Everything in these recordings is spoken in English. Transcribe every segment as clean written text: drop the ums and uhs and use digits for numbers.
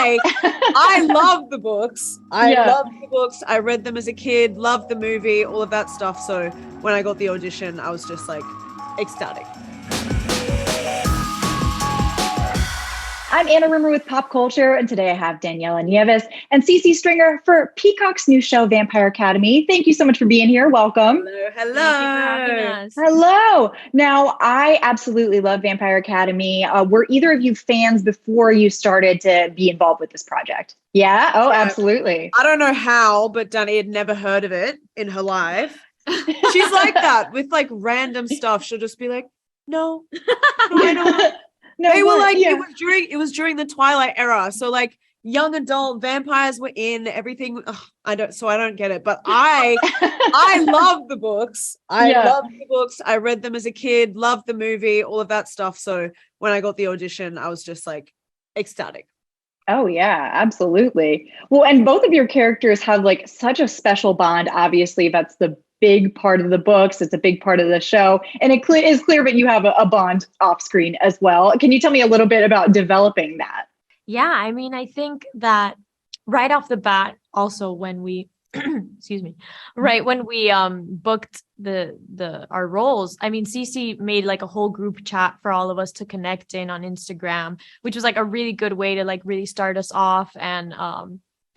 I love the books. I love the books. I read them as a kid, loved the movie, all of that stuff. So when I got the audition, I was just like ecstatic. I'm Anna Rumer with PopCulture, and today I have Daniela Nieves and Sisi Stringer for Peacock's new show, Vampire Academy. Thank you so much for being here. Welcome. Hello. Thank you for having us. Hello. Now, I absolutely love Vampire Academy. Were either of you fans before you started to be involved with this project? Yeah? Oh, absolutely. I don't know how, but Dani had never heard of it in her life. She's like that with like random stuff. She'll just be like, no, I don't. No, they were like, yeah. it was during the Twilight era. So like young adult vampires were in everything. I don't get it, but I love the books. I love the books. I read them as a kid, loved the movie, all of that stuff. So when I got the audition, I was just like ecstatic. Oh yeah, absolutely. Well, and both of your characters have like such a special bond. Obviously, that's the big part of the books. It's a big part of the show. And it is clear that you have a bond off screen as well. Can you tell me a little bit about developing that? Yeah, I mean, I think that right off the bat, also when we, excuse me, right when we booked our roles, I mean, Sisi made like a whole group chat for all of us to connect in on Instagram, which was like a really good way to like really start us off and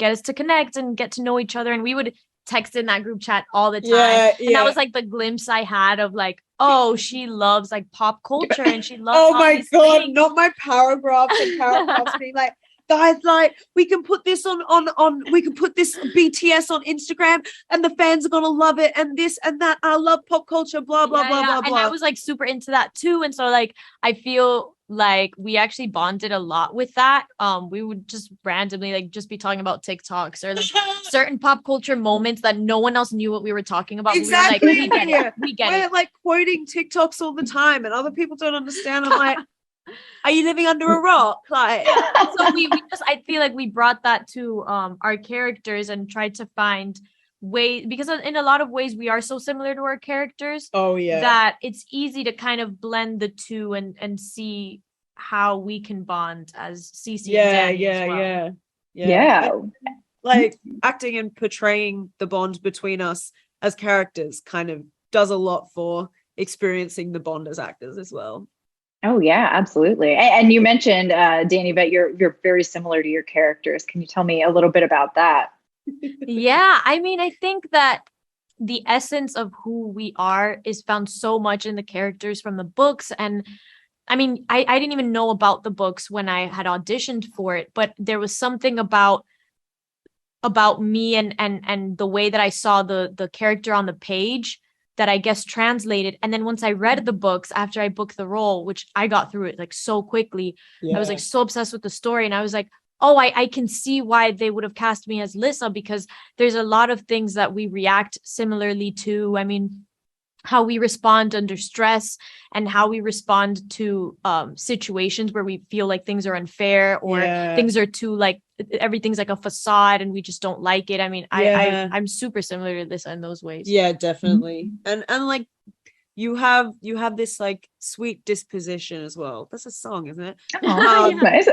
get us to connect and get to know each other. And we would text in that group chat all the time. And that was like the glimpse I had of like, oh, she loves like pop culture and she loves oh my god things. Not my paragraphs and paragraphs being like, guys, like we can put this on we can put this BTS on Instagram and the fans are gonna love it and this and that. I love pop culture, blah blah blah blah blah. And I was like super into that too. And so like I feel like we actually bonded a lot with that. We would just randomly like just be talking about TikToks or like certain pop culture moments that no one else knew what we were talking about. Exactly. We were like, we get it. We're like quoting TikToks all the time and other people don't understand. I'm like, are you living under a rock? Like, so we just, I feel like we brought that to our characters and tried to find ways, because in a lot of ways we are so similar to our characters. Oh yeah, that it's easy to kind of blend the two and see how we can bond as Sisi and Dani as well. Yeah. Like acting and portraying the bond between us as characters kind of does a lot for experiencing the bond as actors as well. Oh yeah, absolutely. And you mentioned Dani, that you're very similar to your characters. Can you tell me a little bit about that? Yeah, I mean, I think that the essence of who we are is found so much in the characters from the books. And I mean, I didn't even know about the books when I had auditioned for it, but there was something about me and the way that I saw the character on the page that I guess translated. And then once I read the books after I booked the role, which I got through it like so quickly, I was like so obsessed with the story. And I was like, oh, I can see why they would have cast me as Lissa, because there's a lot of things that we react similarly to. I mean, how we respond under stress and how we respond to situations where we feel like things are unfair or things are too like everything's like a facade and we just don't like it. I mean, I'm super similar to this in those ways. Yeah, definitely. And like you have this like sweet disposition as well. That's a song, isn't it? Nice.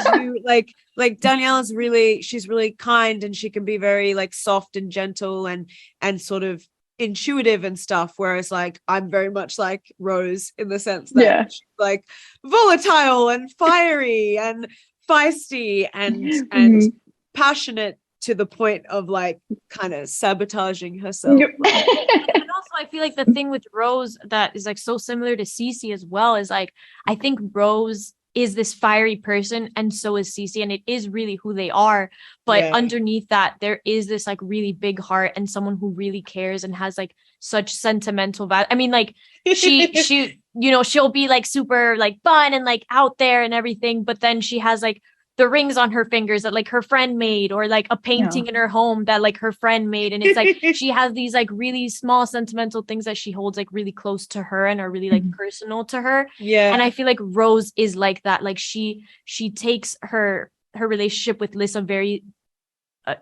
And you like Daniela's she's really kind and she can be very like soft and gentle and sort of intuitive and stuff, whereas like I'm very much like Rose in the sense that she's like volatile and fiery and feisty and passionate to the point of like kind of sabotaging herself. And also I feel like the thing with Rose that is like so similar to Sisi as well is like I think Rose is this fiery person and so is Sisi, and it is really who they are, but underneath that there is this like really big heart and someone who really cares and has like such sentimental value. I mean, like she you know, she'll be like super like fun and like out there and everything, but then she has like the rings on her fingers that like her friend made, or like a painting in her home that like her friend made. And it's like she has these like really small sentimental things that she holds like really close to her and are really like personal to her. And I feel like Rose is like that. Like she takes her relationship with Lissa very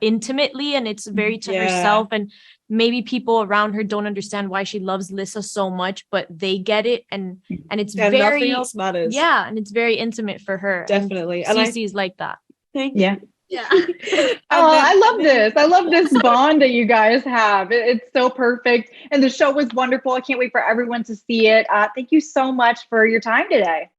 intimately, and it's very to herself, and maybe people around her don't understand why she loves Lissa so much, but they get it, and it's very, nothing else matters. And it's very intimate for her. Definitely. And Sisi's like that. Thank Yeah. you. Yeah. I love this. I love this bond that you guys have. It's so perfect. And the show was wonderful. I can't wait for everyone to see it. Thank you so much for your time today.